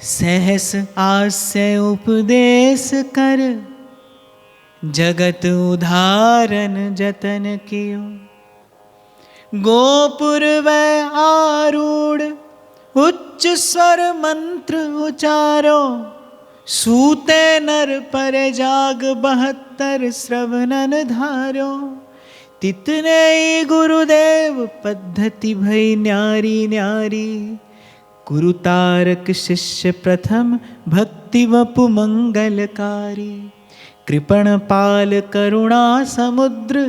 सहस आस्य उपदेश कर, जगत उदाहरण जतन कियो। गोपुर वै आरूढ़ उच्च स्वर मंत्र उचारो, सूते नर पर जाग 72 श्रवणन धारो। तितने गुरुदेव पद्धति भई न्यारी न्यारी, गुरु तारक शिष्य प्रथम भक्ति वपु मंगलकारी। कृपण पाल करुणा समुद्र,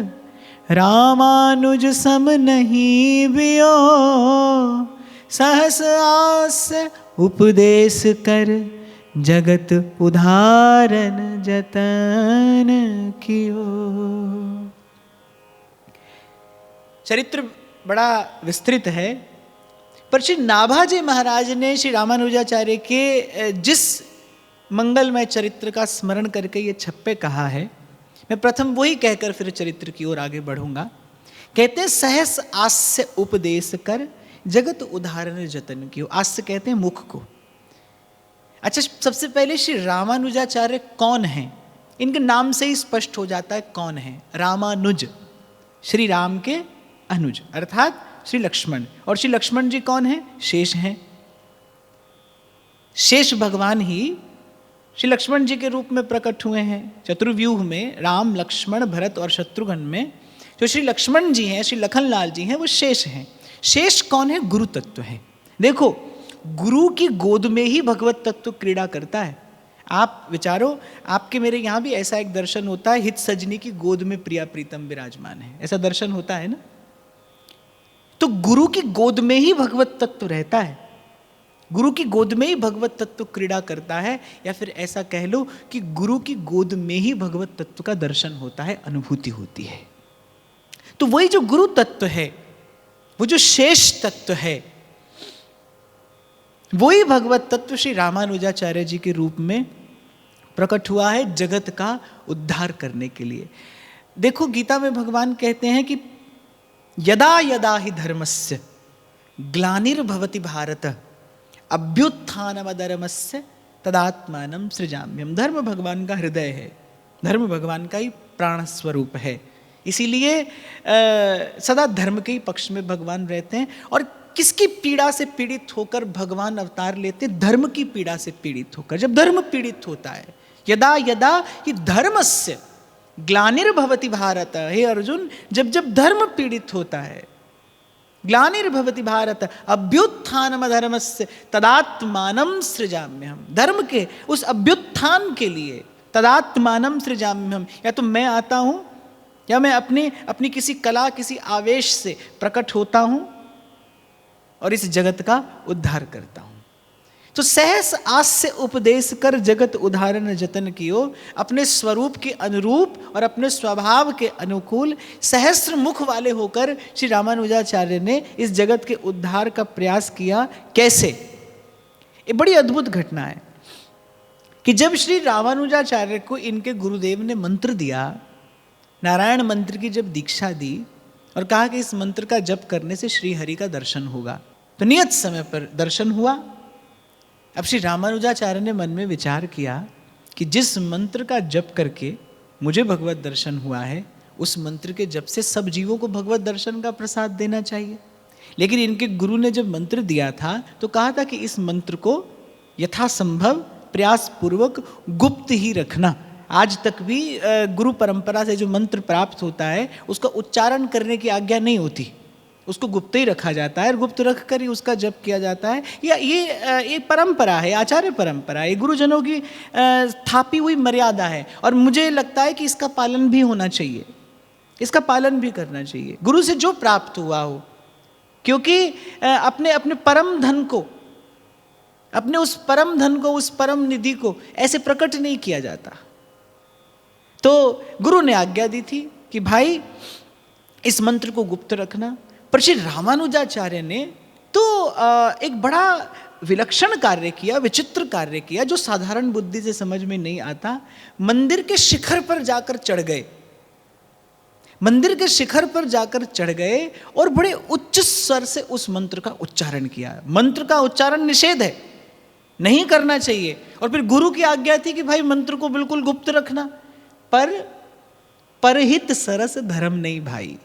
रामानुज सम नहीं बियो। सहस आस्य उपदेश कर, जगत उदाहरण जतन कियो। चरित्र बड़ा विस्तृत है, पर श्री नाभाजी महाराज ने श्री रामानुजाचार्य के जिस मंगलमय चरित्र का स्मरण करके ये छप्पे कहा है, मैं प्रथम वही कहकर फिर चरित्र की ओर आगे बढ़ूंगा। कहते हैं सहस आस्य उपदेश कर, जगत उदाहरण जतन कियो। आस्य कहते हैं मुख को। अच्छा, सबसे पहले श्री रामानुजाचार्य कौन हैं? इनके नाम से ही स्पष्ट हो जाता है कौन है। रामानुज, श्री राम के अनुज अर्थात श्री लक्ष्मण। और श्री लक्ष्मण जी कौन हैं? शेष हैं। शेष भगवान ही श्री लक्ष्मण जी के रूप में प्रकट हुए हैं। चतुर्व्यूह में राम, लक्ष्मण, भरत और शत्रुघ्न में जो श्री लक्ष्मण जी हैं, श्री लखनलाल जी हैं, वो शेष हैं। शेष कौन है? गुरु तत्व है। देखो, गुरु की गोद में ही भगवत तत्व क्रीड़ा करता है। आप विचारो, आपके मेरे यहाँ भी ऐसा एक दर्शन होता है, हित सजनी की गोद में प्रिया प्रीतम विराजमान है, ऐसा दर्शन होता है ना। तो गुरु की गोद में ही भगवत तत्व रहता है, गुरु की गोद में ही भगवत तत्व क्रीड़ा करता है, या फिर ऐसा कह लो कि गुरु की गोद में ही भगवत तत्व का दर्शन होता है, अनुभूति होती है। तो वही जो गुरु तत्व है, वो जो शेष तत्व है, वही भगवत तत्व श्री रामानुजाचार्य जी के रूप में प्रकट हुआ है जगत का उद्धार करने के लिए। देखो, गीता में भगवान कहते हैं कि यदा यदा ही धर्मस्य ग्लानिर्भवति भारत अभ्युत्थानमधर्मस्य तदात्मानं सृजाम्यहम्। धर्म भगवान का हृदय है, धर्म भगवान का ही प्राण स्वरूप है। इसीलिए सदा धर्म के ही पक्ष में भगवान रहते हैं। और किसकी पीड़ा से पीड़ित होकर भगवान अवतार लेते? धर्म की पीड़ा से पीड़ित होकर। जब धर्म पीड़ित होता है, यदा यदा ही धर्मस्य ग्लानिर्भवति भारत, हे अर्जुन, जब जब धर्म पीड़ित होता है, ग्लानिर्भवति भारत अभ्युत्थानम धर्मस्य तदात्मानं सृजाम्यहम्। धर्म के उस अभ्युत्थान के लिए तदात्मानं सृजाम्यहम्, या तो मैं आता हूं, या मैं अपनी किसी कला, किसी आवेश से प्रकट होता हूं और इस जगत का उद्धार करता हूं। तो सहस आस्य उपदेश कर, जगत उदाहरण जतन कियो। अपने स्वरूप के अनुरूप और अपने स्वभाव के अनुकूल सहस्र मुख वाले होकर श्री रामानुजाचार्य ने इस जगत के उद्धार का प्रयास किया। कैसे? ये बड़ी अद्भुत घटना है कि जब श्री रामानुजाचार्य को इनके गुरुदेव ने मंत्र दिया, नारायण मंत्र की जब दीक्षा दी और कहा कि इस मंत्र का जप करने से श्री हरि का दर्शन होगा, तो नियत समय पर दर्शन हुआ। अब श्री रामानुजाचार्य ने मन में विचार किया कि जिस मंत्र का जप करके मुझे भगवत दर्शन हुआ है, उस मंत्र के जप से सब जीवों को भगवत दर्शन का प्रसाद देना चाहिए। लेकिन इनके गुरु ने जब मंत्र दिया था तो कहा था कि इस मंत्र को यथासंभव प्रयास पूर्वक गुप्त ही रखना। आज तक भी गुरु परंपरा से जो मंत्र प्राप्त होता है उसका उच्चारण करने की आज्ञा नहीं होती, उसको गुप्त ही रखा जाता है और गुप्त रख कर ही उसका जप किया जाता है। या ये परंपरा है, आचार्य परंपरा है, गुरुजनों की स्थापी हुई मर्यादा है। और मुझे लगता है कि इसका पालन भी होना चाहिए, इसका पालन भी करना चाहिए, गुरु से जो प्राप्त हुआ हो। क्योंकि अपने अपने परम धन को, अपने उस परम धन को, उस परम निधि को ऐसे प्रकट नहीं किया जाता। तो गुरु ने आज्ञा दी थी कि भाई इस मंत्र को गुप्त रखना। पर श्री रामानुजाचार्य ने तो एक बड़ा विलक्षण कार्य किया, विचित्र कार्य किया, जो साधारण बुद्धि से समझ में नहीं आता। मंदिर के शिखर पर जाकर चढ़ गए, मंदिर के शिखर पर जाकर चढ़ गए और बड़े उच्च स्वर से उस मंत्र का उच्चारण किया। मंत्र का उच्चारण निषेध है, नहीं करना चाहिए। और फिर गुरु की आज्ञा थी कि भाई मंत्र को बिल्कुल गुप्त रखना। पर परहित सरस धर्म नहीं भाई।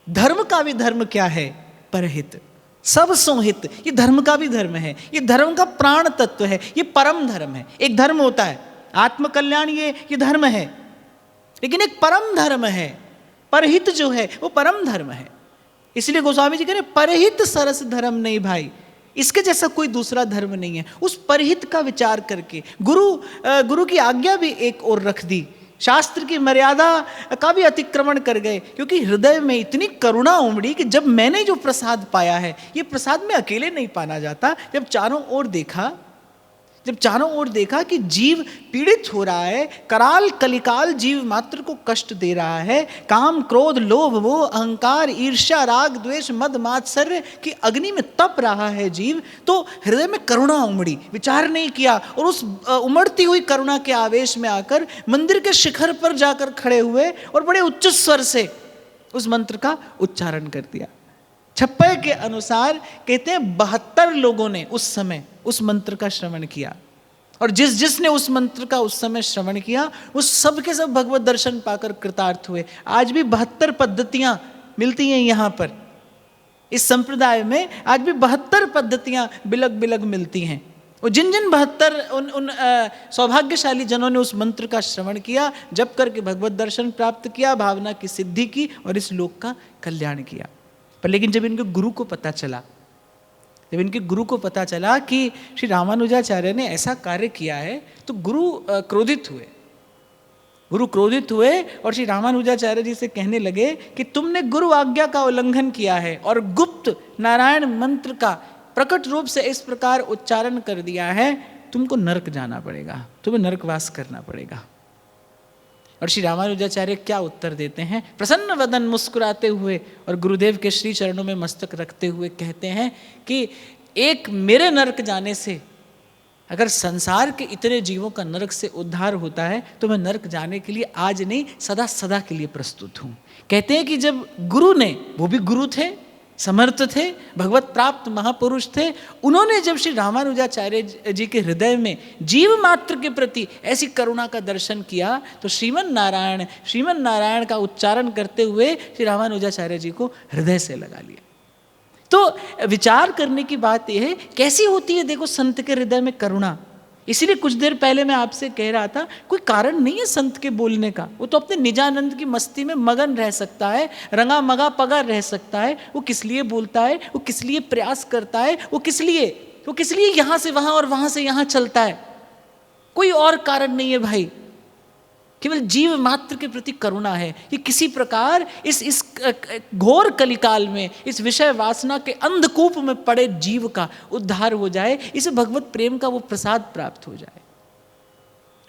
धर्म का भी धर्म क्या है? परहित, सब सोहित। ये धर्म का भी धर्म है, ये धर्म का प्राण तत्व है, ये परम धर्म है। एक धर्म होता है आत्मकल्याण, ये धर्म है, लेकिन एक परम धर्म है। परहित जो है वो परम धर्म है। इसलिए गोस्वामी जी कह रहे परहित सरस धर्म नहीं भाई, इसके जैसा कोई दूसरा धर्म नहीं है। उस परहित का विचार करके गुरु की आज्ञा भी एक ओर रख दी, शास्त्र की मर्यादा का भी अतिक्रमण कर गए, क्योंकि हृदय में इतनी करुणा उमड़ी कि जब मैंने जो प्रसाद पाया है, ये प्रसाद में अकेले नहीं पाना जाता। जब चारों ओर देखा कि जीव पीड़ित हो रहा है, कराल कलिकाल जीव मात्र को कष्ट दे रहा है, काम क्रोध लोभ मोह अहंकार ईर्ष्या राग द्वेष मद मात्सर्य की अग्नि में तप रहा है जीव, तो हृदय में करुणा उमड़ी। विचार नहीं किया और उस उमड़ती हुई करुणा के आवेश में आकर मंदिर के शिखर पर जाकर खड़े हुए और बड़े उच्च स्वर से उस मंत्र का उच्चारण कर दिया। छप्पय के अनुसार कहते हैं 72 लोगों ने उस समय उस मंत्र का श्रवण किया, और जिसने उस मंत्र का उस समय श्रवण किया वो सब के सब भगवत दर्शन पाकर कृतार्थ हुए। आज भी 72 पद्धतियां मिलती हैं यहाँ पर, इस संप्रदाय में आज भी 72 पद्धतियां बिलग बिलग मिलती हैं। और जिन 72 उन सौभाग्यशाली जनों ने उस मंत्र का श्रवण किया, जप करके भगवत दर्शन प्राप्त किया, भावना की सिद्धि की और इस लोक का कल्याण किया। पर लेकिन जब इनके गुरु को पता चला कि श्री रामानुजाचार्य ने ऐसा कार्य किया है, तो गुरु क्रोधित हुए और श्री रामानुजाचार्य जी से कहने लगे कि तुमने गुरु आज्ञा का उल्लंघन किया है और गुप्त नारायण मंत्र का प्रकट रूप से इस प्रकार उच्चारण कर दिया है, तुमको नरक जाना पड़ेगा, तुम्हें नरकवास करना पड़ेगा। और श्री रामानुजाचार्य क्या उत्तर देते हैं? प्रसन्न वदन मुस्कुराते हुए और गुरुदेव के श्री चरणों में मस्तक रखते हुए कहते हैं कि एक मेरे नरक जाने से अगर संसार के इतने जीवों का नरक से उद्धार होता है तो मैं नरक जाने के लिए आज नहीं सदा सदा के लिए प्रस्तुत हूँ। कहते हैं कि जब गुरु ने, वो भी गुरु थे, समर्थ थे, भगवत प्राप्त महापुरुष थे, उन्होंने जब श्री रामानुजाचार्य जी के हृदय में जीव मात्र के प्रति ऐसी करुणा का दर्शन किया तो श्रीमन नारायण का उच्चारण करते हुए श्री रामानुजाचार्य जी को हृदय से लगा लिया। तो विचार करने की बात यह है, कैसी होती है देखो संत के हृदय में करुणा। इसीलिए कुछ देर पहले मैं आपसे कह रहा था, कोई कारण नहीं है संत के बोलने का, वो तो अपने निजानंद की मस्ती में मगन रह सकता है, रंगा मगा पगा रह सकता है। वो किस लिए बोलता है, वो किस लिए प्रयास करता है, वो किस लिए यहाँ से वहाँ और वहाँ से यहाँ चलता है, कोई और कारण नहीं है भाई, केवल जीव मात्र के प्रति करुणा है। ये किसी प्रकार इस घोर कलिकाल में, इस विषय वासना के अंधकूप में पड़े जीव का उद्धार हो जाए, इसे भगवत प्रेम का वो प्रसाद प्राप्त हो जाए।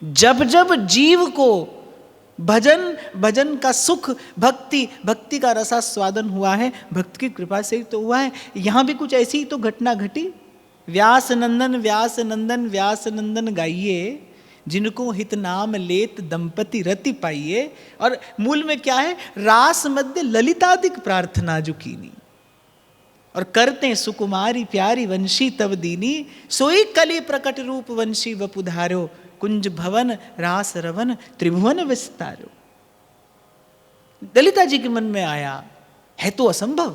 जब जब जीव को भजन का सुख, भक्ति का रसास्वादन हुआ है, भक्त की कृपा से ही तो हुआ है। यहाँ भी कुछ ऐसी ही तो घटना घटी। व्यास नंदन गाइए, जिनको हित नाम लेत दंपति रति पाइए। और मूल में क्या है? रास मध्य ललितादिक प्रार्थना जो कीनी, और करते सुकुमारी प्यारी वंशी तब दीनी, सोई कली प्रकट रूप वंशी वपुधारो, कुंज भवन रास रवन त्रिभुवन विस्तारो। ललिता जी के मन में आया, है तो असंभव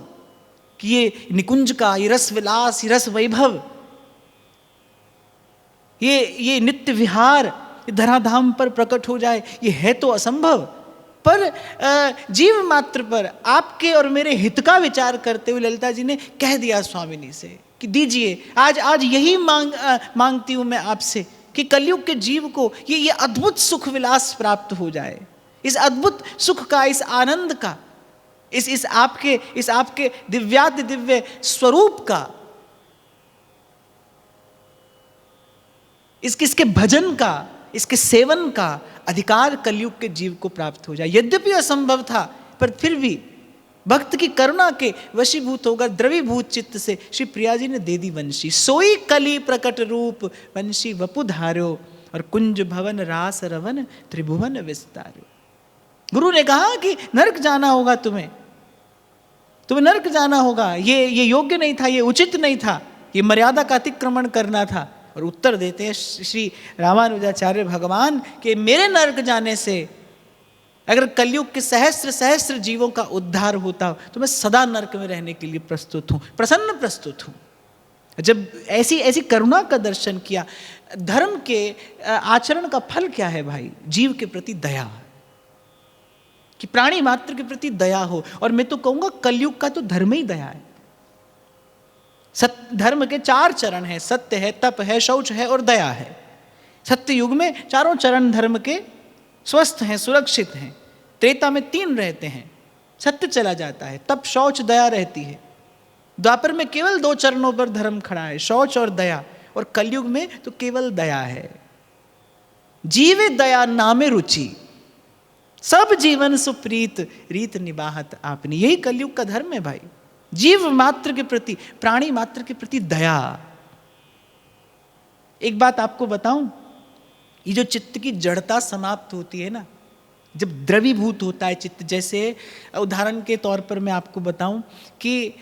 कि ये निकुंज का, ये रस विलास, ये रस वैभव, ये नित्य विहार धराधाम पर प्रकट हो जाए, ये है तो असंभव। पर जीव मात्र पर आपके और मेरे हित का विचार करते हुए ललिता जी ने कह दिया स्वामिनी से कि दीजिए, आज यही मांगती हूं मैं आपसे कि कलयुग के जीव को ये अद्भुत सुख विलास प्राप्त हो जाए, इस अद्भुत सुख का, इस आनंद का, इस आपके दिव्याति दिव्य स्वरूप का, इसके भजन का, इसके सेवन का अधिकार कलयुग के जीव को प्राप्त हो जाए। यद्यपि असंभव था, पर फिर भी भक्त की करुणा के वशीभूत होकर द्रवीभूत चित्त से श्री प्रिया जी ने दे दी वंशी। सोई कली प्रकट रूप वंशी वपुधारो, और कुंज भवन रास रवन त्रिभुवन विस्तारो। गुरु ने कहा कि नरक जाना होगा, तुम्हें नरक जाना होगा। ये योग्य नहीं था, ये उचित नहीं था, ये मर्यादा का अतिक्रमण करना था। और उत्तर देते हैं श्री रामानुजाचार्य भगवान कि मेरे नरक जाने से अगर कलयुग के सहस्त्र सहस्त्र जीवों का उद्धार होता तो मैं सदा नरक में रहने के लिए प्रस्तुत हूँ, प्रसन्न प्रस्तुत हूँ। जब ऐसी ऐसी करुणा का दर्शन किया, धर्म के आचरण का फल क्या है भाई? जीव के प्रति दया, कि प्राणी मात्र के प्रति दया हो। और मैं तो कहूँगा कलयुग का तो धर्म ही दया है। धर्म के 4 चरण हैं, सत्य है, तप है, शौच है और दया है। सत्य युग में चारों चरण धर्म के स्वस्थ हैं, सुरक्षित हैं। त्रेता में 3 रहते हैं, सत्य चला जाता है, तप शौच दया रहती है। द्वापर में केवल 2 चरणों पर धर्म खड़ा है, शौच और दया। और कलयुग में तो केवल दया है। जीवे दया नामे रुचि, सब जीवन सुप्रीत, रीत निबाहत आपने। यही कलयुग का धर्म है भाई, जीव मात्र के प्रति, प्राणी मात्र के प्रति दया। एक बात आपको बताऊं, ये जो चित्त की जड़ता समाप्त होती है ना, जब द्रवीभूत होता है चित्त, जैसे उदाहरण के तौर पर मैं आपको बताऊं कि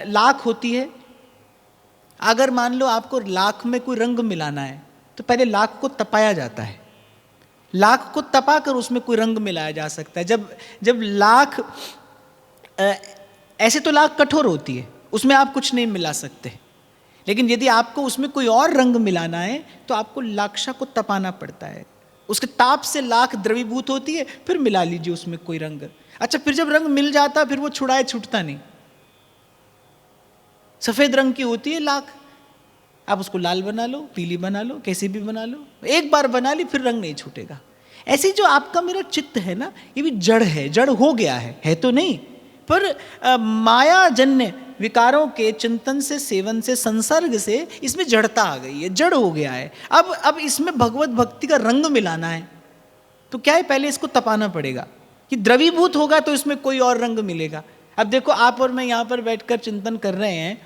लाख होती है। अगर मान लो आपको लाख में कोई रंग मिलाना है तो पहले लाख को तपाया जाता है। लाख को तपाकर उसमें कोई रंग मिलाया जा सकता है। जब लाख ऐसे तो लाख कठोर होती है, उसमें आप कुछ नहीं मिला सकते। लेकिन यदि आपको उसमें कोई और रंग मिलाना है तो आपको लाक्षा को तपाना पड़ता है। उसके ताप से लाख द्रवीभूत होती है, फिर मिला लीजिए उसमें कोई रंग। अच्छा, फिर जब रंग मिल जाता फिर वो छुड़ाए छूटता नहीं। सफेद रंग की होती है लाख, आप उसको लाल बना लो, पीली बना लो, कैसी भी बना लो, एक बार बना ली फिर रंग नहीं छूटेगा। ऐसे जो आपका मेरा चित्त है ना, ये भी जड़ है, जड़ हो गया है तो नहीं, पर माया जन्य विकारों के चिंतन से, सेवन से, संसर्ग से इसमें जड़ता आ गई है, जड़ हो गया है। अब इसमें भगवत भक्ति का रंग मिलाना है तो क्या है, पहले इसको तपाना पड़ेगा कि द्रवीभूत होगा तो इसमें कोई और रंग मिलेगा। अब देखो, आप और मैं यहाँ पर बैठकर चिंतन कर रहे हैं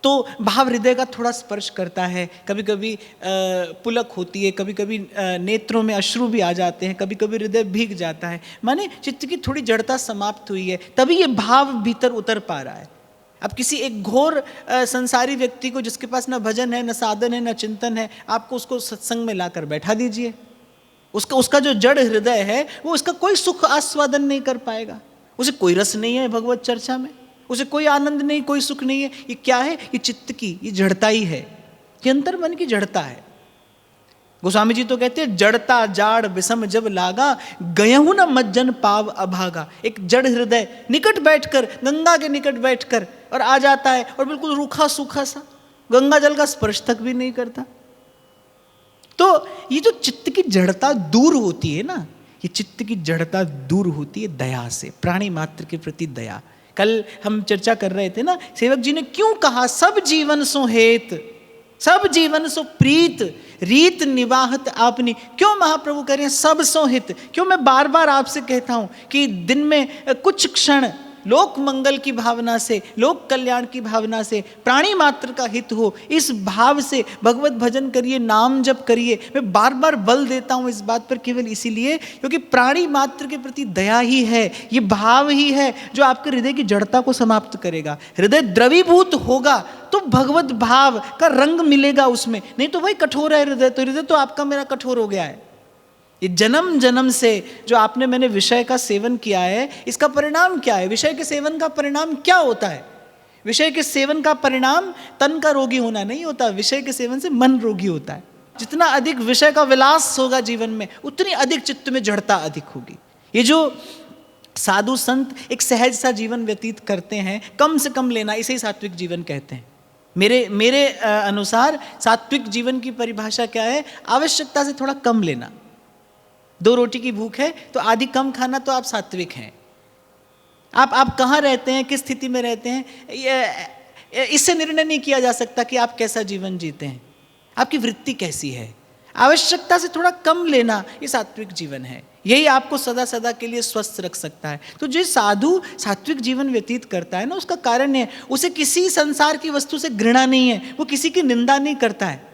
तो भाव हृदय का थोड़ा स्पर्श करता है, कभी कभी पुलक होती है, कभी कभी नेत्रों में अश्रु भी आ जाते हैं, कभी कभी हृदय भीग जाता है। माने चित्त की थोड़ी जड़ता समाप्त हुई है, तभी ये भाव भीतर उतर पा रहा है। अब किसी एक घोर संसारी व्यक्ति को, जिसके पास ना भजन है, ना साधन है, ना चिंतन है, आपको उसको सत्संग में लाकर बैठा दीजिए, उसका जो जड़ हृदय है वो उसका कोई सुख आस्वादन नहीं कर पाएगा। उसे कोई रस नहीं है भगवत चर्चा में, उसे कोई आनंद नहीं, कोई सुख नहीं है। ये क्या है? ये चित्त की ये जड़ता ही है, ये अंतर मन की जड़ता है। गोस्वामी जी तो कहते हैं, जड़ता जाड़ विषम जब लागा, गयहु न मज्जन पाव अभागा। एक जड़ हृदय निकट बैठकर, गंगा के निकट बैठकर और आ जाता है और बिल्कुल रूखा सूखा सा, गंगा जल का स्पर्श तक भी नहीं करता। तो ये जो चित्त की जड़ता दूर होती है ना, ये चित्त की जड़ता दूर होती है दया से, प्राणी मात्र के प्रति दया। कल हम चर्चा कर रहे थे ना, सेवक जी ने क्यों कहा सब जीवन सो हेत, सब जीवन सो प्रीत, रीत निवाहत आपनी। क्यों महाप्रभु कह रहे हैं सब सो हित? क्यों मैं बार बार आपसे कहता हूं कि दिन में कुछ क्षण लोक मंगल की भावना से, लोक कल्याण की भावना से, प्राणी मात्र का हित हो, इस भाव से भगवत भजन करिए, नाम जप करिए। मैं बार बार बल देता हूं इस बात पर केवल इसीलिए क्योंकि प्राणी मात्र के प्रति दया ही है, ये भाव ही है जो आपके हृदय की जड़ता को समाप्त करेगा। हृदय द्रवीभूत होगा तो भगवत भाव का रंग मिलेगा उसमें, नहीं तो वही कठोर है हृदय। तो हृदय तो आपका मेरा कठोर हो गया है। ये जन्म जन्म से जो आपने मैंने विषय का सेवन किया है, इसका परिणाम क्या है? विषय के सेवन का परिणाम क्या होता है? विषय के सेवन का परिणाम तन का रोगी होना नहीं होता, विषय के सेवन से मन रोगी होता है। जितना अधिक विषय का विलास होगा जीवन में, उतनी अधिक चित्त में जड़ता अधिक होगी। ये जो साधु संत एक सहज सा जीवन व्यतीत करते हैं, कम से कम लेना, इसे ही सात्विक जीवन कहते हैं। मेरे अनुसार सात्विक जीवन की परिभाषा क्या है? आवश्यकता से थोड़ा कम लेना। 2 रोटी की भूख है तो आधी कम खाना, तो आप सात्विक हैं। आप कहाँ रहते हैं, किस स्थिति में रहते हैं, इससे निर्णय नहीं किया जा सकता कि आप कैसा जीवन जीते हैं, आपकी वृत्ति कैसी है। आवश्यकता से थोड़ा कम लेना, ये सात्विक जीवन है। यही आपको सदा सदा के लिए स्वस्थ रख सकता है। तो जो साधु सात्विक जीवन व्यतीत करता है ना, उसका कारण है उसे किसी संसार की वस्तु से घृणा नहीं है, वो किसी की निंदा नहीं करता है,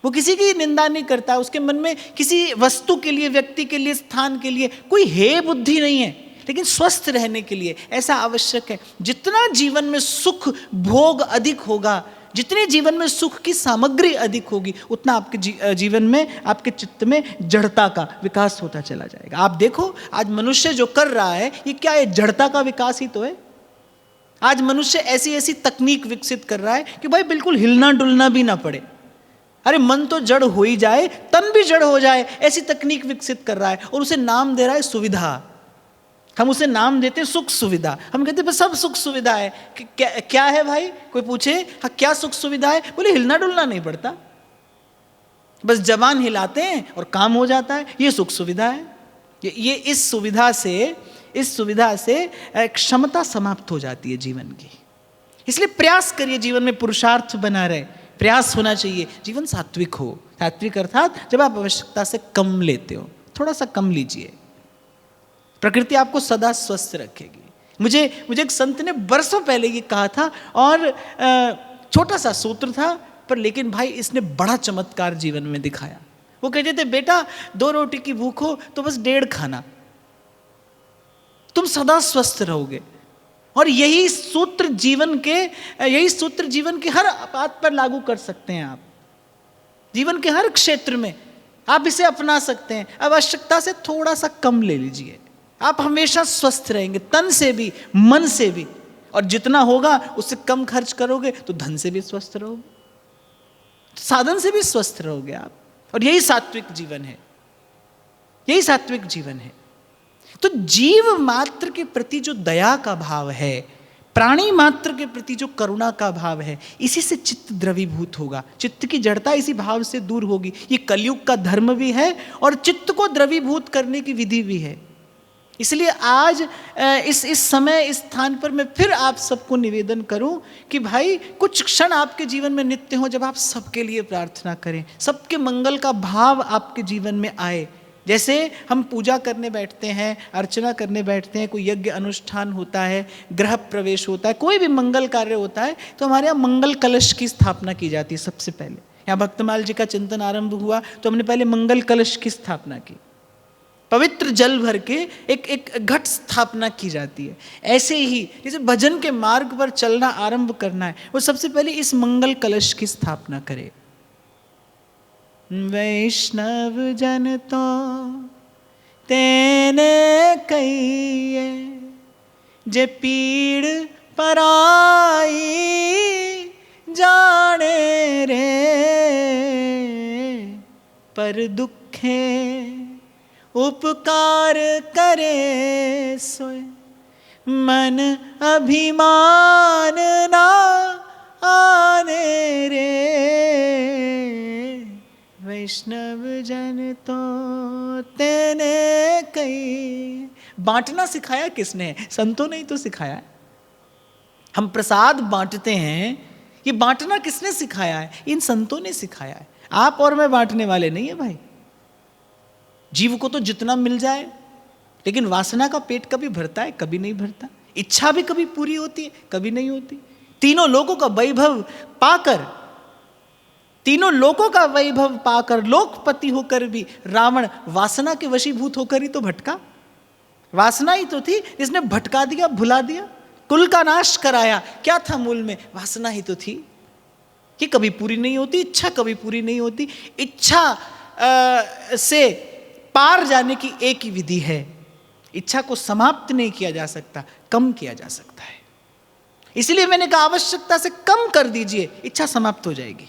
वो किसी की निंदा नहीं करता। उसके मन में किसी वस्तु के लिए, व्यक्ति के लिए, स्थान के लिए कोई हे बुद्धि नहीं है। लेकिन स्वस्थ रहने के लिए ऐसा आवश्यक है, जितना जीवन में सुख भोग अधिक होगा, जितने जीवन में सुख की सामग्री अधिक होगी, उतना आपके जीवन में, आपके चित्त में जड़ता का विकास होता चला जाएगा। आप देखो आज मनुष्य जो कर रहा है, ये क्या है? जड़ता का विकास ही तो है। आज मनुष्य ऐसी ऐसी तकनीक विकसित कर रहा है कि भाई बिल्कुल हिलना डुलना भी ना पड़े। अरे मन तो जड़ हो ही जाए, तन भी जड़ हो जाए, ऐसी तकनीक विकसित कर रहा है और उसे नाम दे रहा है सुविधा। हम उसे नाम देते हैं सुख सुविधा। हम कहते हैं बस सब सुख सुविधा है। क्या है भाई? कोई पूछे हाँ क्या सुख सुविधा है? बोले हिलना डुलना नहीं पड़ता, बस जबान हिलाते हैं और काम हो जाता है, ये सुख सुविधा है। ये इस सुविधा से क्षमता समाप्त हो जाती है जीवन की। इसलिए प्रयास करिए, जीवन में पुरुषार्थ बना रहे, प्रयास होना चाहिए, जीवन सात्विक हो। सात्विक अर्थात जब आप आवश्यकता से कम लेते हो, थोड़ा सा कम लीजिए, प्रकृति आपको सदा स्वस्थ रखेगी। मुझे एक संत ने बरसों पहले ये कहा था, और छोटा सा सूत्र था, पर लेकिन भाई इसने बड़ा चमत्कार जीवन में दिखाया। वो कहते थे बेटा 2 रोटी की भूख हो तो बस 1.5 खाना, तुम सदा स्वस्थ रहोगे। और यही सूत्र जीवन के हर बात पर लागू कर सकते हैं आप। जीवन के हर क्षेत्र में आप इसे अपना सकते हैं। आवश्यकता से थोड़ा सा कम ले लीजिए, आप हमेशा स्वस्थ रहेंगे, तन से भी मन से भी। और जितना होगा उससे कम खर्च करोगे तो धन से भी स्वस्थ रहोगे, साधन से भी स्वस्थ रहोगे आप। और यही सात्विक जीवन है, यही सात्विक जीवन है। तो जीव मात्र के प्रति जो दया का भाव है, प्राणी मात्र के प्रति जो करुणा का भाव है, इसी से चित्त द्रवीभूत होगा। चित्त की जड़ता इसी भाव से दूर होगी। ये कलयुग का धर्म भी है और चित्त को द्रवीभूत करने की विधि भी है। इसलिए आज इस समय इस स्थान पर मैं फिर आप सबको निवेदन करूं कि भाई कुछ क्षण आपके जीवन में नित्य हो जब आप सबके लिए प्रार्थना करें, सबके मंगल का भाव आपके जीवन में आए। जैसे हम पूजा करने बैठते हैं, अर्चना करने बैठते हैं, कोई यज्ञ अनुष्ठान होता है, गृह प्रवेश होता है, कोई भी मंगल कार्य होता है, तो हमारे यहाँ मंगल कलश की स्थापना की जाती है। सबसे पहले यहाँ भक्तमाल जी का चिंतन आरंभ हुआ तो हमने पहले मंगल कलश की स्थापना की, पवित्र जल भर के एक घट स्थापना की जाती है। ऐसे ही जैसे भजन के मार्ग पर चलना आरंभ करना है, वो सबसे पहले इस मंगल कलश की स्थापना करे। वैष्णव जन तो तेने कहिए, जे पीड़ पराई जाने रे, पर दुखे उपकार करे सोए, मन अभिमान ना आने रे, वैष्णव जन तो तेने कही। बांटना सिखाया किसने? संतों ने ही तो सिखाया है। हम प्रसाद बांटते हैं, ये बांटना किसने सिखाया है? इन संतों ने सिखाया है। आप और मैं बांटने वाले नहीं है भाई। जीव को तो जितना मिल जाए, लेकिन वासना का पेट कभी भरता है? कभी नहीं भरता। इच्छा भी कभी पूरी होती है? कभी नहीं होती। तीनों लोगों का वैभव पाकर लोकपति होकर भी रावण वासना के वशीभूत होकर ही तो भटका। वासना ही तो थी जिसने भटका दिया, भुला दिया, कुल का नाश कराया। क्या था मूल में? वासना ही तो थी कि कभी पूरी नहीं होती, इच्छा कभी पूरी नहीं होती। इच्छा से पार जाने की एक ही विधि है, इच्छा को समाप्त नहीं किया जा सकता, कम किया जा सकता है। इसलिए मैंने कहा आवश्यकता से कम कर दीजिए, इच्छा समाप्त हो जाएगी।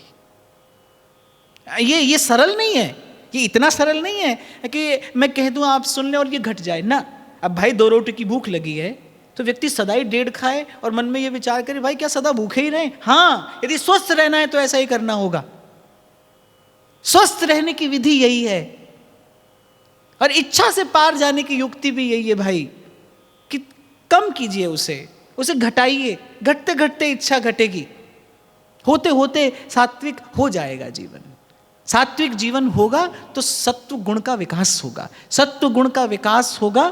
ये सरल नहीं है, ये इतना सरल नहीं है कि मैं कह दूं आप सुन लें और ये घट जाए ना। अब भाई 2 रोटी की भूख लगी है तो व्यक्ति सदा ही 1.5 खाए और मन में ये विचार करे भाई क्या सदा भूखे ही रहे? हाँ, यदि स्वस्थ रहना है तो ऐसा ही करना होगा। स्वस्थ रहने की विधि यही है और इच्छा से पार जाने की युक्ति भी यही है भाई कि कम कीजिए, उसे घटाइए। घटते घटते इच्छा घटेगी, होते होते सात्विक हो जाएगा जीवन। सात्विक जीवन होगा तो सत्व गुण का विकास होगा। सत्व गुण का विकास होगा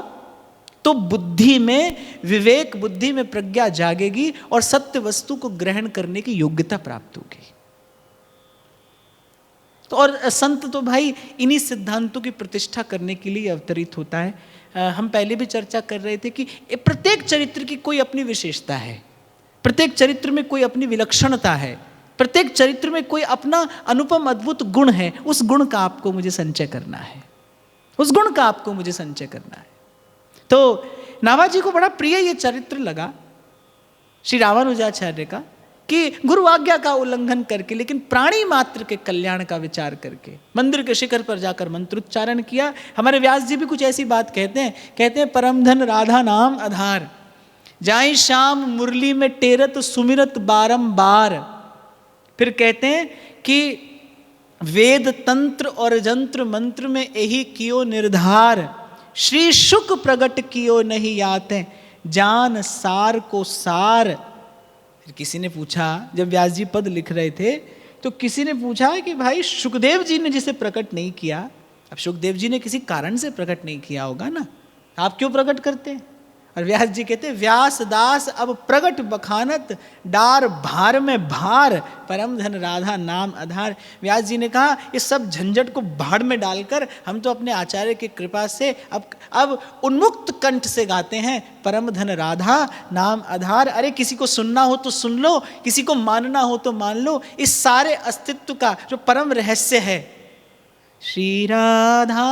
तो बुद्धि में विवेक, बुद्धि में प्रज्ञा जागेगी और सत्य वस्तु को ग्रहण करने की योग्यता प्राप्त होगी। तो और संत तो भाई इन्हीं सिद्धांतों की प्रतिष्ठा करने के लिए अवतरित होता है। हम पहले भी चर्चा कर रहे थे कि प्रत्येक चरित्र की कोई अपनी विशेषता है, प्रत्येक चरित्र में कोई अपनी विलक्षणता है। प्रत्येक चरित्र में कोई अपना अनुपम अद्भुत गुण है, उस गुण का आपको मुझे संचय करना है, उस गुण का आपको मुझे संचय करना है। तो नाभाजी को बड़ा प्रिय ये चरित्र लगा श्री रामानुजाचार्य का, कि गुरु आज्ञा का उल्लंघन करके लेकिन प्राणी मात्र के कल्याण का विचार करके मंदिर के शिखर पर जाकर मंत्रोच्चारण किया। हमारे व्यास जी भी कुछ ऐसी बात कहते हैं परम धन राधा नाम आधार, जाई शाम मुरली में टेरत सुमिरत बारंबार। फिर कहते हैं कि वेद तंत्र और जंत्र मंत्र में यही कियो निर्धार, श्री शुक प्रगट कियो नहीं याते, जान सार को सार। फिर किसी ने पूछा, जब व्यास जी पद लिख रहे थे तो किसी ने पूछा कि भाई शुकदेव जी ने जिसे प्रकट नहीं किया, अब शुकदेव जी ने किसी कारण से प्रकट नहीं किया होगा ना, आप क्यों प्रकट करते हैं? और व्यास जी कहते हैं व्यास दास अब प्रगट बखानत, डार भार में भार, परम धन राधा नाम आधार। व्यास जी ने कहा इस सब झंझट को भाड़ में डालकर हम तो अपने आचार्य की कृपा से अब उन्मुक्त कंठ से गाते हैं परम धन राधा नाम आधार। अरे किसी को सुनना हो तो सुन लो, किसी को मानना हो तो मान लो, इस सारे अस्तित्व का जो परम रहस्य है, श्री राधा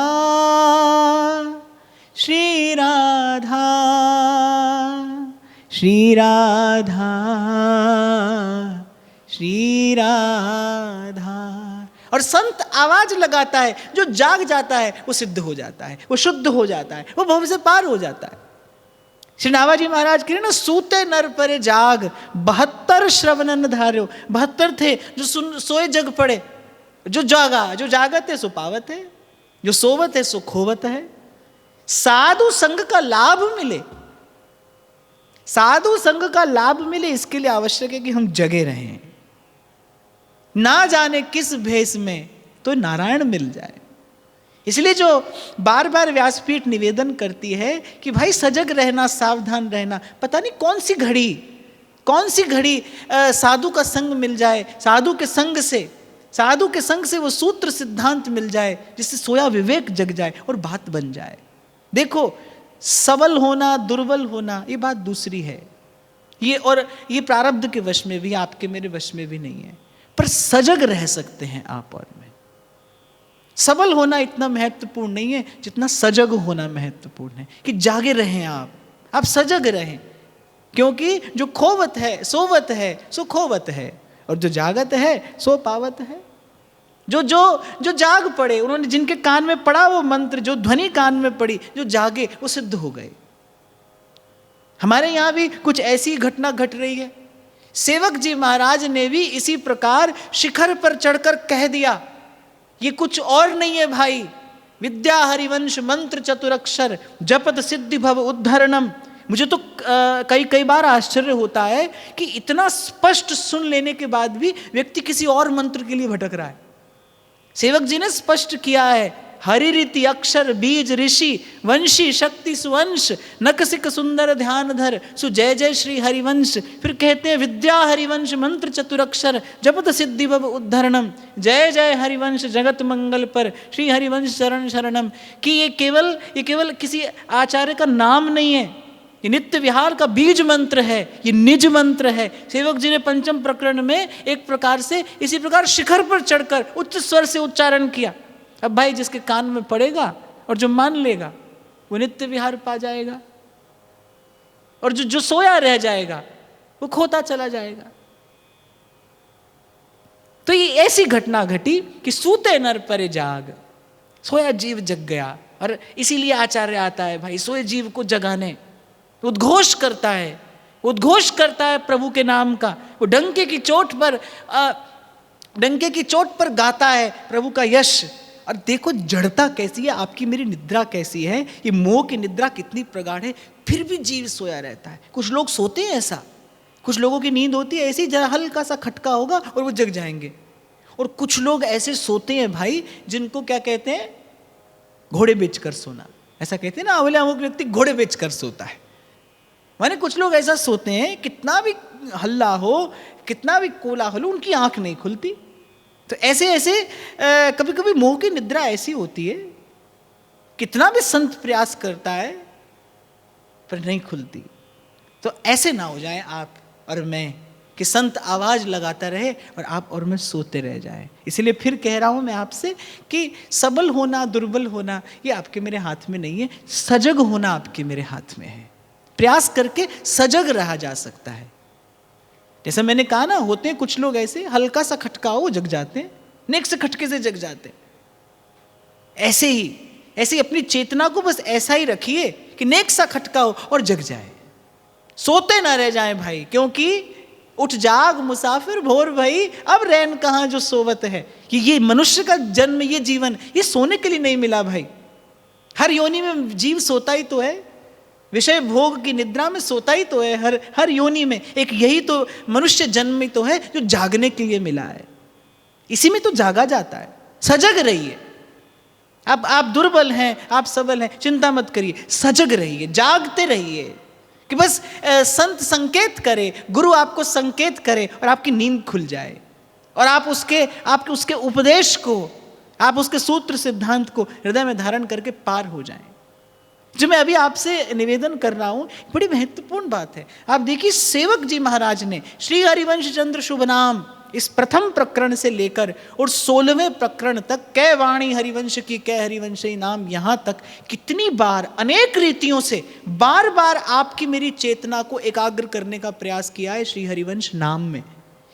श्री राधा श्री राधा श्री राधा। और संत आवाज लगाता है, जो जाग जाता है वो सिद्ध हो जाता है, वो शुद्ध हो जाता है, वो भव से पार हो जाता है। श्री नाभाजी महाराज कह रहे ना, सूते नर पर जाग 72 श्रवणन धार्यो। 72 थे जो सोए जग पड़े, जो जागा, जो जागत है सो पावत है, जो सोवत है सो खोवत है। साधु संग का लाभ मिले, साधु संग का लाभ मिले, इसके लिए आवश्यक है कि हम जगे रहें। ना जाने किस भेष में तो नारायण मिल जाए। इसलिए जो बार बार व्यासपीठ निवेदन करती है कि भाई सजग रहना, सावधान रहना, पता नहीं कौन सी घड़ी साधु का संग मिल जाए, साधु के संग से वो सूत्र सिद्धांत मिल जाए जिससे सोया विवेक जग जाए और बात बन जाए। देखो, सबल होना दुर्बल होना ये बात दूसरी है, ये प्रारब्ध के वश में भी, आपके मेरे वश में भी नहीं है, पर सजग रह सकते हैं आप और मैं। सबल होना इतना महत्वपूर्ण नहीं है जितना सजग होना महत्वपूर्ण है, कि जागे रहें आप सजग रहें, क्योंकि जो खोवत है सोवत है सो खोवत है, और जो जागत है सो पावत है। जो जाग पड़े, उन्होंने जिनके कान में पड़ा वो मंत्र, जो ध्वनि कान में पड़ी, जो जागे वो सिद्ध हो गए। हमारे यहाँ भी कुछ ऐसी घटना घट रही है। सेवक जी महाराज ने भी इसी प्रकार शिखर पर चढ़कर कह दिया, ये कुछ और नहीं है भाई, विद्या हरिवंश मंत्र चतुरक्षर जपत सिद्धि भव उद्धरणम। मुझे तो कई बार आश्चर्य होता है कि इतना स्पष्ट सुन लेने के बाद भी व्यक्ति किसी और मंत्र के लिए भटक रहा है। सेवक जी ने स्पष्ट किया है, हरि रीति अक्षर बीज ऋषि वंशी शक्ति सुवंश नकसिक सुंदर ध्यान धर सु जय जय श्री हरिवंश। फिर कहते हैं विद्या हरिवंश मंत्र चतुरक्षर जपत सिद्धि भव उद्धरणम, जय जय हरिवंश जगत मंगल पर श्री हरिवंश शरण शरणम। कि ये केवल किसी आचार्य का नाम नहीं है, ये नित्य विहार का बीज मंत्र है, ये निज मंत्र है। सेवक जी ने पंचम प्रकरण में एक प्रकार से इसी प्रकार शिखर पर चढ़कर उच्च स्वर से उच्चारण किया। अब भाई जिसके कान में पड़ेगा और जो मान लेगा वो नित्य विहार पा जाएगा, और जो सोया रह जाएगा वो खोता चला जाएगा। तो ये ऐसी घटना घटी कि सूते नर परे जाग, सोया जीव जग गया। और इसीलिए आचार्य आता है भाई सोए जीव को जगाने, उद्घोष करता है प्रभु के नाम का। वो डंके की चोट पर गाता है प्रभु का यश। और देखो जड़ता कैसी है, आपकी मेरी निद्रा कैसी है, ये मोह की निद्रा कितनी प्रगाढ़ है, फिर भी जीव सोया रहता है। कुछ लोग सोते हैं ऐसा, कुछ लोगों की नींद होती है ऐसी, जरा हल्का सा खटका होगा और वो जग जाएंगे। और कुछ लोग ऐसे सोते हैं भाई जिनको क्या कहते हैं, घोड़े बेचकर सोना। ऐसा कहते हैं ना, अमुक व्यक्ति घोड़े बेचकर सोता है। माने कुछ लोग ऐसा सोते हैं, कितना भी हल्ला हो, कितना भी कोलाहल हो, उनकी आंख नहीं खुलती। तो ऐसे कभी कभी मोह की निद्रा ऐसी होती है, कितना भी संत प्रयास करता है पर नहीं खुलती। तो ऐसे ना हो जाए आप और मैं कि संत आवाज लगाता रहे और आप और मैं सोते रह जाए। इसलिए फिर कह रहा हूं मैं आपसे कि सबल होना दुर्बल होना ये आपके मेरे हाथ में नहीं है, सजग होना आपके मेरे हाथ में है। प्रयास करके सजग रहा जा सकता है। जैसा मैंने कहा ना, होते हैं कुछ लोग ऐसे, हल्का सा खटकाओ जग जाते हैं, नेक्स्ट खटके से जग जाते हैं। ऐसे ही अपनी चेतना को बस ऐसा ही रखिए कि नेक्स्ट सा खटकाओ और जग जाए, सोते ना रह जाए भाई। क्योंकि उठ जाग मुसाफिर भोर भई, अब रैन कहाँ जो सोवत है। कि ये मनुष्य का जन्म, ये जीवन, ये सोने के लिए नहीं मिला भाई। हर योनि में जीव सोता ही तो है, विषय भोग की निद्रा में सोता ही तो है। हर योनि में एक यही तो मनुष्य जन्म ही तो है जो जागने के लिए मिला है। इसी में तो जागा जाता है। सजग रहिए। अब आप दुर्बल हैं, आप सबल हैं, चिंता मत करिए, सजग रहिए, जागते रहिए। कि बस संत संकेत करे, गुरु आपको संकेत करे और आपकी नींद खुल जाए और आप उसके उपदेश को, आप उसके सूत्र सिद्धांत को हृदय में धारण करके पार हो जाएं। जो मैं अभी आपसे निवेदन कर रहा हूं, बड़ी महत्वपूर्ण बात है। आप देखिए, सेवक जी महाराज ने श्री हरिवंश चंद्र शुभ नाम, इस प्रथम प्रकरण से लेकर और 16वें प्रकरण तक, कै वाणी हरिवंश की कै हरिवंशी नाम, यहां तक कितनी बार अनेक रीतियों से बार बार आपकी मेरी चेतना को एकाग्र करने का प्रयास किया है श्री हरिवंश नाम में।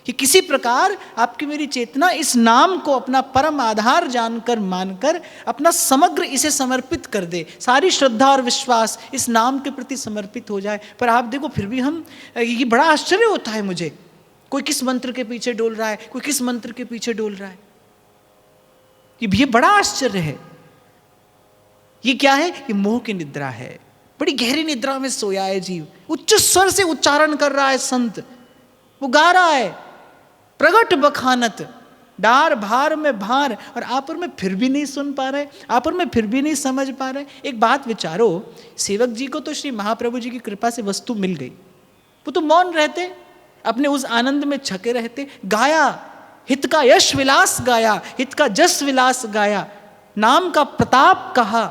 कि किसी प्रकार आपकी मेरी चेतना इस नाम को अपना परम आधार जानकर मानकर अपना समग्र इसे समर्पित कर दे, सारी श्रद्धा और विश्वास इस नाम के प्रति समर्पित हो जाए। पर आप देखो, फिर भी हम, ये बड़ा आश्चर्य होता है मुझे, कोई किस मंत्र के पीछे डोल रहा है, कोई किस मंत्र के पीछे डोल रहा है। ये बड़ा आश्चर्य है। ये क्या है? ये मोह की निद्रा है। बड़ी गहरी निद्रा में सोया है जीव, उच्च स्वर से उच्चारण कर रहा है संत, वो गा रहा है प्रगट बखानत डार भार में भार, और आप और मैं फिर भी नहीं सुन पा रहे, आप और मैं फिर भी नहीं समझ पा रहे। एक बात विचारो, सेवक जी को तो श्री महाप्रभु जी की कृपा से वस्तु मिल गई, वो तो मौन रहते, अपने उस आनंद में छके रहते। गाया हित का यश विलास गाया, हित का जस विलास गाया, नाम का प्रताप कहा,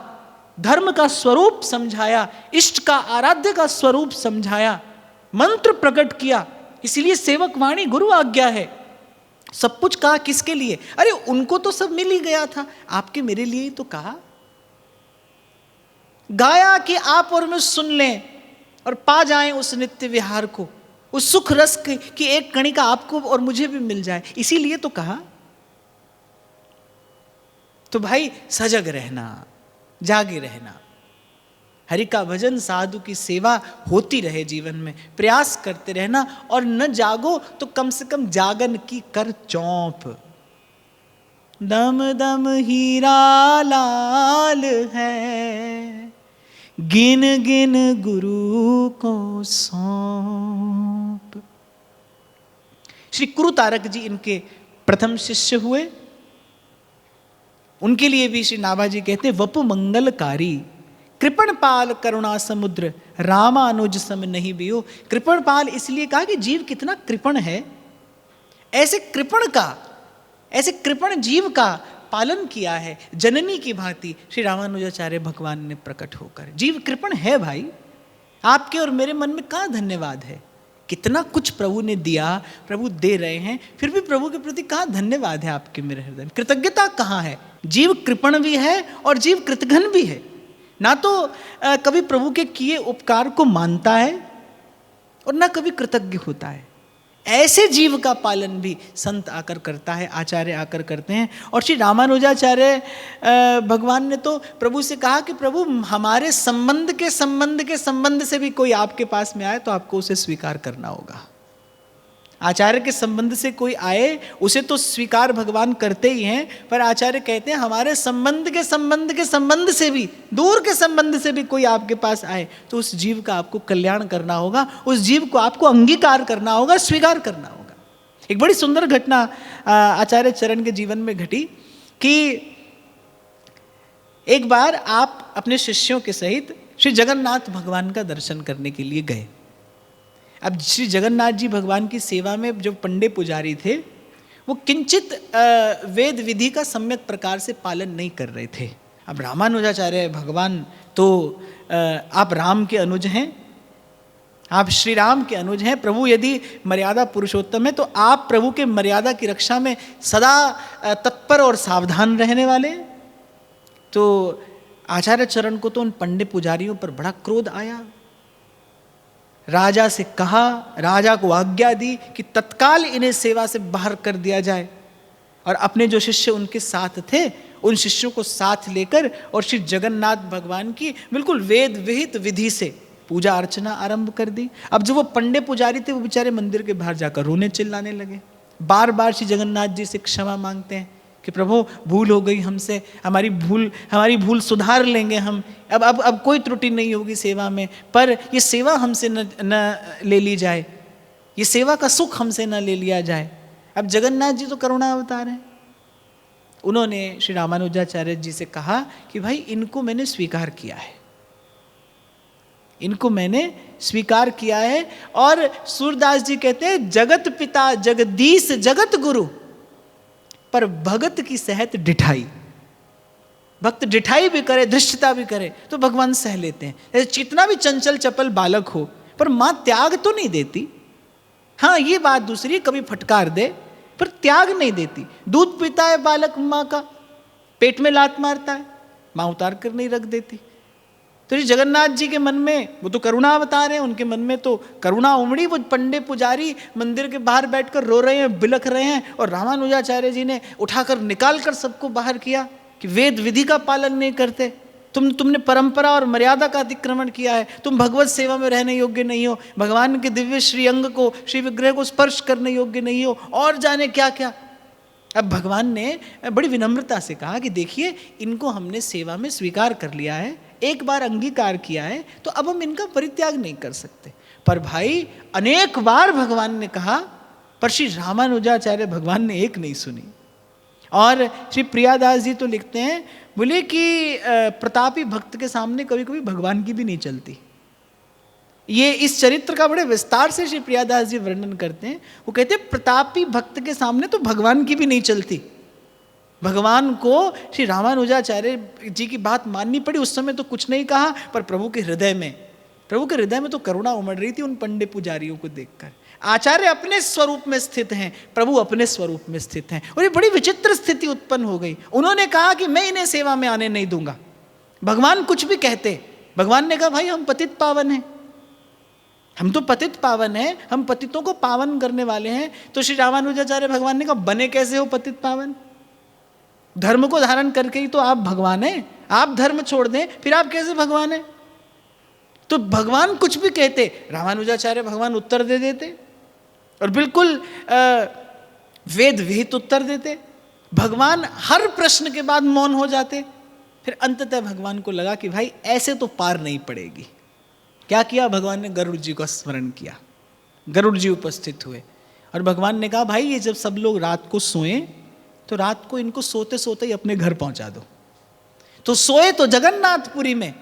धर्म का स्वरूप समझाया, इष्ट का आराध्य का स्वरूप समझाया, मंत्र प्रकट किया। इसीलिए सेवक वाणी गुरु आज्ञा है। सब कुछ कहा किसके लिए? अरे उनको तो सब मिल ही गया था, आपके मेरे लिए ही तो कहा। गाया कि आप और मैं सुन लें और पा जाएं उस नित्य विहार को, उस सुख रस की एक कणिका आपको और मुझे भी मिल जाए, इसीलिए तो कहा। तो भाई सजग रहना, जागे रहना, हरि का भजन साधु की सेवा होती रहे जीवन में, प्रयास करते रहना। और न जागो तो कम से कम जागन की कर चौंप। दम दम हीरा लाल है, गिन गिन गुरु को सौंप। श्री कुरु तारक जी इनके प्रथम शिष्य हुए। उनके लिए भी श्री नाभाजी कहते हैं, वपु मंगलकारी कृपणपाल करुणा समुद्र, रामानुज सम नहीं बियो। कृपणपाल इसलिए कहा कि जीव कितना कृपण है, ऐसे कृपण जीव का पालन किया है जननी की भांति श्री रामानुजाचार्य भगवान ने प्रकट होकर। जीव कृपण है भाई, आपके और मेरे मन में कहाँ धन्यवाद है? कितना कुछ प्रभु ने दिया, प्रभु दे रहे हैं, फिर भी प्रभु के प्रति कहाँ धन्यवाद है आपके मेरे हृदय में? कृतज्ञता कहाँ है? जीव कृपण भी है और जीव कृतघ्न भी है। ना तो कभी प्रभु के किए उपकार को मानता है और ना कभी कृतज्ञ होता है। ऐसे जीव का पालन भी संत आकर करता है, आचार्य आकर करते हैं। और श्री रामानुजाचार्य भगवान ने तो प्रभु से कहा कि प्रभु हमारे संबंध से भी कोई आपके पास में आए तो आपको उसे स्वीकार करना होगा। आचार्य के संबंध से कोई आए उसे तो स्वीकार भगवान करते ही हैं, पर आचार्य कहते हैं हमारे संबंध से भी, दूर के संबंध से भी कोई आपके पास आए तो उस जीव का आपको कल्याण करना होगा, उस जीव को आपको अंगीकार करना होगा, स्वीकार करना होगा। एक बड़ी सुंदर घटना आचार्य चरण के जीवन में घटी कि एक बार आप अपने शिष्यों के सहित श्री जगन्नाथ भगवान का दर्शन करने के लिए गए। अब श्री जगन्नाथ जी भगवान की सेवा में जो पंडे पुजारी थे वो किंचित वेद विधि का सम्यक प्रकार से पालन नहीं कर रहे थे। अब रामानुजाचार्य भगवान तो आप राम के अनुज हैं, आप श्री राम के अनुज हैं। प्रभु यदि मर्यादा पुरुषोत्तम है तो आप प्रभु के मर्यादा की रक्षा में सदा तत्पर और सावधान रहने वाले हैं। तो आचार्य चरण को तो उन पंडित पुजारियों पर बड़ा क्रोध आया। राजा से कहा, राजा को आज्ञा दी कि तत्काल इन्हें सेवा से बाहर कर दिया जाए, और अपने जो शिष्य उनके साथ थे उन शिष्यों को साथ लेकर और श्री जगन्नाथ भगवान की बिल्कुल वेद विहित विधि से पूजा अर्चना आरंभ कर दी। अब जो वो पंडित पुजारी थे वो बेचारे मंदिर के बाहर जाकर रोने चिल्लाने लगे, बार बार श्री जगन्नाथ जी से क्षमा मांगते हैं कि प्रभु भूल हो गई हमसे, हमारी भूल सुधार लेंगे हम, अब कोई त्रुटि नहीं होगी सेवा में, पर ये सेवा हमसे न ले ली जाए, ये सेवा का सुख हमसे न ले लिया जाए। अब जगन्नाथ जी तो करुणा अवतार हैं। उन्होंने श्री रामानुजाचार्य जी से कहा कि भाई इनको मैंने स्वीकार किया है, इनको मैंने स्वीकार किया है। और सूरदास जी कहते हैं जगत पिता जगदीश जगत गुरु, पर भगत की सहत डिठाई। भक्त डिठाई भी करे, धृष्टता भी करे तो भगवान सह लेते हैं। जैसे जितना भी चंचल चपल बालक हो, पर माँ त्याग तो नहीं देती। हाँ, ये बात दूसरी, कभी फटकार दे पर त्याग नहीं देती। दूध पीता है बालक माँ का, पेट में लात मारता है, माँ उतार कर नहीं रख देती। तो ये जगन्नाथ जी के मन में, वो तो करुणा अवतार है, उनके मन में तो करुणा उमड़ी। वो पंडित पुजारी मंदिर के बाहर बैठकर रो रहे हैं, बिलख रहे हैं, और रामानुजाचार्य जी ने उठाकर निकाल कर सबको बाहर किया कि वेद विधि का पालन नहीं करते, तुमने परंपरा और मर्यादा का अतिक्रमण किया है, तुम भगवत सेवा में रहने योग्य नहीं हो, भगवान के दिव्य श्री अंग को, श्री विग्रह को स्पर्श करने योग्य नहीं हो, और जाने क्या क्या। अब भगवान ने बड़ी विनम्रता से कहा कि देखिए, इनको हमने सेवा में स्वीकार कर लिया है, एक बार अंगीकार किया है, तो अब हम इनका परित्याग नहीं कर सकते। पर भाई अनेक बार भगवान ने कहा, पर श्री रामानुजाचार्य भगवान ने एक नहीं सुनी। और श्री प्रियादास जी तो लिखते हैं, बोले कि प्रतापी भक्त के सामने कभी कभी भगवान की भी नहीं चलती। ये इस चरित्र का बड़े विस्तार से श्री प्रियादास जी वर्णन करते हैं। वो कहते हैं प्रतापी भक्त के सामने तो भगवान की भी नहीं चलती। भगवान को श्री रामानुजाचार्य जी की बात माननी पड़ी। उस समय तो कुछ नहीं कहा, पर प्रभु के हृदय में तो करुणा उमड़ रही थी उन पंडित पुजारियों को देखकर। आचार्य अपने स्वरूप में स्थित हैं, प्रभु अपने स्वरूप में स्थित हैं, और ये बड़ी विचित्र स्थिति उत्पन्न हो गई। उन्होंने कहा कि मैं इन्हें सेवा में आने नहीं दूंगा। भगवान कुछ भी कहते, भगवान ने कहा भाई हम पतित पावन हैं, हम तो पतित पावन हैं, हम पतितों को पावन करने वाले हैं। तो श्री रामानुजाचार्य भगवान ने कहा बने कैसे हो पतित पावन? धर्म को धारण करके ही तो आप भगवान हैं। आप धर्म छोड़ दें फिर आप कैसे भगवान हैं? तो भगवान कुछ भी कहते, रामानुजाचार्य भगवान उत्तर दे देते, और बिल्कुल वेद विहित उत्तर देते। भगवान हर प्रश्न के बाद मौन हो जाते। फिर अंततः भगवान को लगा कि भाई ऐसे तो पार नहीं पड़ेगी। क्या किया भगवान ने? गरुड़ जी का स्मरण किया। गरुड़ जी उपस्थित हुए और भगवान ने कहा भाई ये जब सब लोग रात को सोएं तो रात को इनको सोते सोते ही अपने घर पहुंचा दो। तो सोए तो जगन्नाथपुरी में,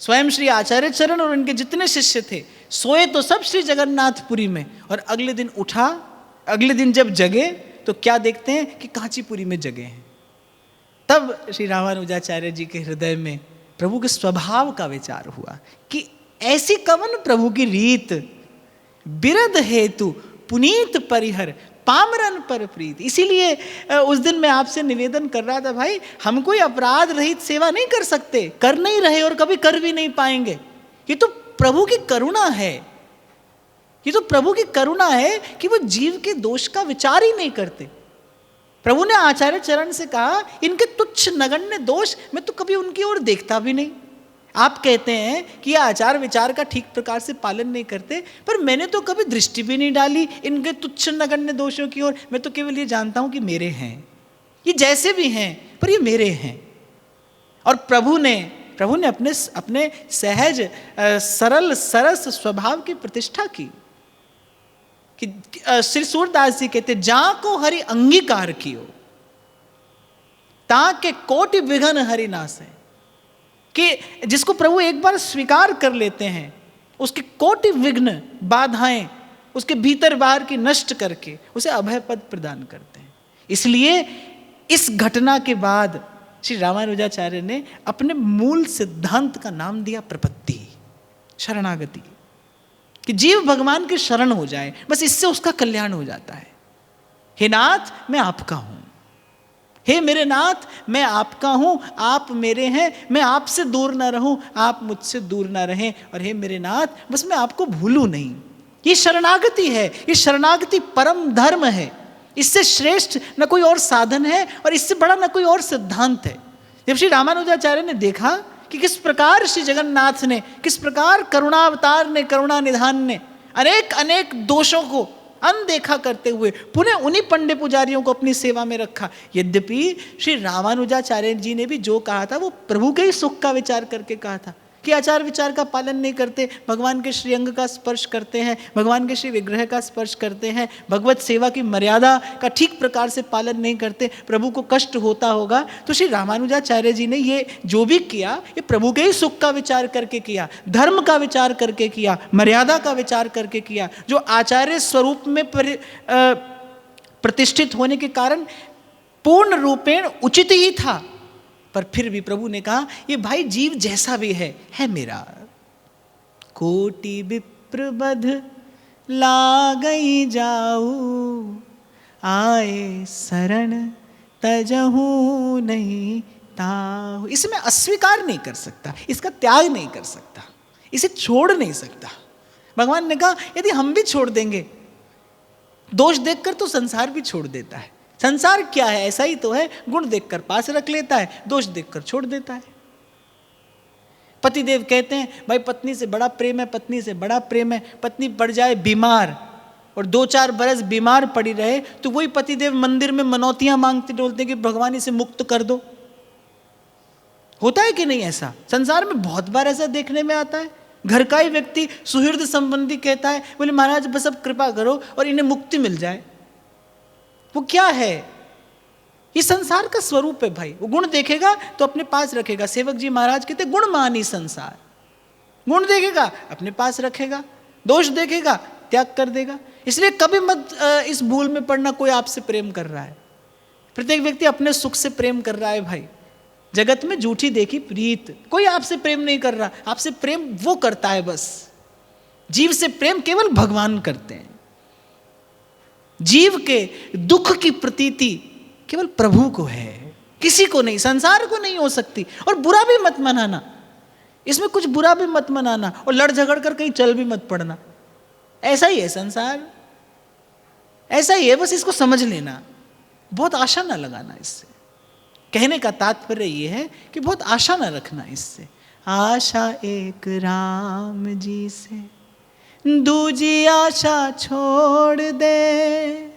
स्वयं श्री आचार्य चरण और उनके जितने शिष्य थे सोए तो सब श्री जगन्नाथपुरी में। और अगले दिन उठा, अगले दिन जब जगे तो क्या देखते हैं कि कांचीपुरी में जगे हैं। तब श्री रामानुजाचार्य जी के हृदय में प्रभु के स्वभाव का विचार हुआ कि ऐसी कवन प्रभु की रीत, बिरध हेतु पुनीत परिहर पामरन पर प्रीत। इसीलिए उस दिन मैं आपसे निवेदन कर रहा था, भाई हम कोई अपराध रहित सेवा नहीं कर सकते, कर नहीं रहे और कभी कर भी नहीं पाएंगे। ये तो प्रभु की करुणा है, ये तो प्रभु की करुणा है कि वो जीव के दोष का विचार ही नहीं करते। प्रभु ने आचार्य चरण से कहा इनके तुच्छ नगण्य दोष मैं तो कभी उनकी ओर देखता भी नहीं। आप कहते हैं कि ये आचार विचार का ठीक प्रकार से पालन नहीं करते, पर मैंने तो कभी दृष्टि भी नहीं डाली इनके तुच्छ नगण्य दोषों की ओर। मैं तो केवल ये जानता हूं कि मेरे हैं, ये जैसे भी हैं पर ये मेरे हैं। और प्रभु ने अपने सहज सरल सरस स्वभाव की प्रतिष्ठा की कि श्री सूरदास जी कहते जा को हरि अंगीकार कियो ताके कोटि विघन हरि नासे। कि जिसको प्रभु एक बार स्वीकार कर लेते हैं उसके कोटि विघ्न बाधाएं उसके भीतर बाहर की नष्ट करके उसे अभय पद प्रदान करते हैं। इसलिए इस घटना के बाद श्री रामानुजाचार्य ने अपने मूल सिद्धांत का नाम दिया प्रपत्ति, शरणागति। कि जीव भगवान के शरण हो जाए, बस इससे उसका कल्याण हो जाता है। हे नाथ मैं आपका हूं, हे मेरे नाथ मैं आपका हूं, आप मेरे हैं, मैं आपसे दूर ना रहूं, आप मुझसे दूर ना रहें, और हे मेरे नाथ बस मैं आपको भूलूं नहीं। ये शरणागति है, ये शरणागति परम धर्म है। इससे श्रेष्ठ न कोई और साधन है और इससे बड़ा न कोई और सिद्धांत है। जब श्री रामानुजाचार्य ने देखा कि किस प्रकार श्री जगन्नाथ ने, किस प्रकार करुणावतार ने, करुणा निधान ने अनेक अनेक दोषों को अनदेखा करते हुए पुनः उन्हीं पंडे पुजारियों को अपनी सेवा में रखा। यद्यपि श्री रामानुजाचार्य जी ने भी जो कहा था वो प्रभु के ही सुख का विचार करके कहा था कि आचार विचार का पालन नहीं करते, भगवान के श्रीअंग का स्पर्श करते हैं, भगवान के श्री विग्रह का स्पर्श करते हैं, भगवत सेवा की मर्यादा का ठीक प्रकार से पालन नहीं करते, प्रभु को कष्ट होता होगा। तो श्री रामानुजाचार्य जी ने ये जो भी किया ये प्रभु के ही सुख का विचार करके किया, धर्म का विचार करके किया, मर्यादा का विचार करके किया, जो आचार्य स्वरूप में प्रतिष्ठित होने के कारण पूर्ण रूपेण उचित ही था। पर फिर भी प्रभु ने कहा ये भाई जीव जैसा भी है मेरा। कोटि विप्र बध लागई जाऊ, आए शरण तजहू नहीं ताहू। इसे मैं अस्वीकार नहीं कर सकता, इसका त्याग नहीं कर सकता, इसे छोड़ नहीं सकता। भगवान ने कहा यदि हम भी छोड़ देंगे, दोष देखकर तो संसार भी छोड़ देता है। संसार क्या है, ऐसा ही तो है, गुण देखकर पास रख लेता है, दोष देखकर छोड़ देता है। पतिदेव कहते हैं भाई पत्नी से बड़ा प्रेम है, पत्नी से बड़ा प्रेम है, पत्नी पड़ जाए बीमार और 2-4 बरस बीमार पड़ी रहे तो वही पतिदेव मंदिर में मनौतियां मांगते डोलते कि भगवान इसे मुक्त कर दो। होता है कि नहीं ऐसा? संसार में बहुत बार ऐसा देखने में आता है। घर का ही व्यक्ति सुहृद संबंधी कहता है बोले महाराज बस अब कृपा करो और इन्हें मुक्ति मिल जाए। वो क्या है? ये संसार का स्वरूप है भाई। वो गुण देखेगा तो अपने पास रखेगा। सेवक जी महाराज कहते गुण मानी संसार, गुण देखेगा अपने पास रखेगा, दोष देखेगा त्याग कर देगा। इसलिए कभी मत इस भूल में पड़ना कोई आपसे प्रेम कर रहा है। प्रत्येक व्यक्ति अपने सुख से प्रेम कर रहा है भाई। जगत में झूठी देखी प्रीत, कोई आपसे प्रेम नहीं कर रहा। आपसे प्रेम वो करता है बस, जीव से प्रेम केवल भगवान करते हैं। जीव के दुख की प्रतीति केवल प्रभु को है, किसी को नहीं, संसार को नहीं हो सकती। और बुरा भी मत मनाना, इसमें कुछ बुरा भी मत मनाना और लड़ झगड़ कर कहीं चल भी मत पड़ना। ऐसा ही है संसार, ऐसा ही है, बस इसको समझ लेना, बहुत आशा ना लगाना इससे। कहने का तात्पर्य यह है कि बहुत आशा ना रखना इससे। आशा एक राम जी से, दूजी आशा छोड़ दे,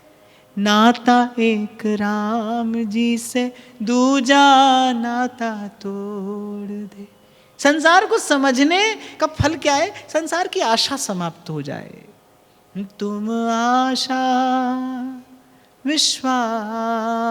नाता एक राम जी से, दूजा नाता तोड़ दे। संसार को समझने का फल क्या है? संसार की आशा समाप्त हो जाए। तुम आशा विश्वास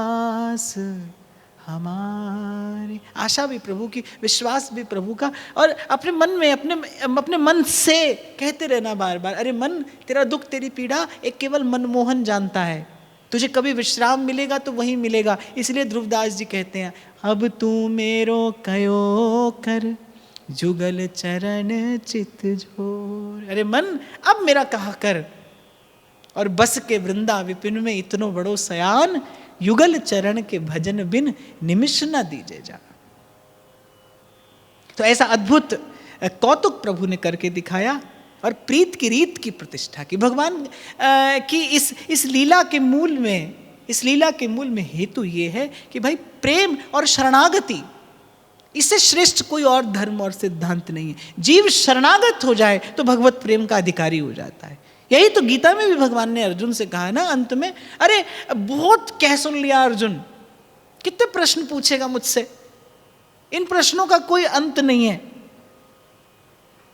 हमारे, आशा भी प्रभु की, विश्वास भी प्रभु का। और अपने मन में अपने मन से कहते रहना बार बार, अरे मन तेरा दुख तेरी पीड़ा एक केवल मनमोहन जानता है, तुझे कभी विश्राम मिलेगा तो वहीं मिलेगा। इसलिए ध्रुवदास जी कहते हैं अब तू मेरो कयो कर, जुगल चरण चित जोर। अरे मन अब मेरा कहा कर, और बस के वृंदा विपिन में इतनो बड़ो सयान, युगल चरण के भजन बिन निमिष न दीजे जा। तो ऐसा अद्भुत कौतुक प्रभु ने करके दिखाया और प्रीत की रीत की प्रतिष्ठा की। भगवान की इस लीला के मूल में हेतु ये है कि भाई प्रेम और शरणागति, इससे श्रेष्ठ कोई और धर्म और सिद्धांत नहीं है। जीव शरणागत हो जाए तो भगवत प्रेम का अधिकारी हो जाता है। यही तो गीता में भी भगवान ने अर्जुन से कहा ना अंत में, अरे बहुत कह सुन लिया अर्जुन, कितने प्रश्न पूछेगा मुझसे, इन प्रश्नों का कोई अंत नहीं है।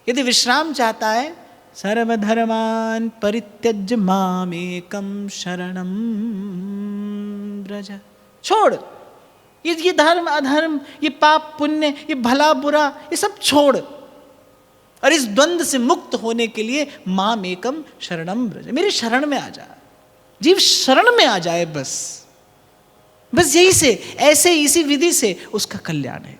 यदि विश्राम चाहता है, सर्वधर्मान परित्यज्य मामेकं शरणं व्रज। छोड़ ये धर्म अधर्म, ये पाप पुण्य, ये भला बुरा, ये सब छोड़ और इस द्वंद्व से मुक्त होने के लिए माम एकम शरणम व्रज, मेरे शरण में आ जा। जीव शरण में आ जाए बस यही से, ऐसे इसी विधि से उसका कल्याण है।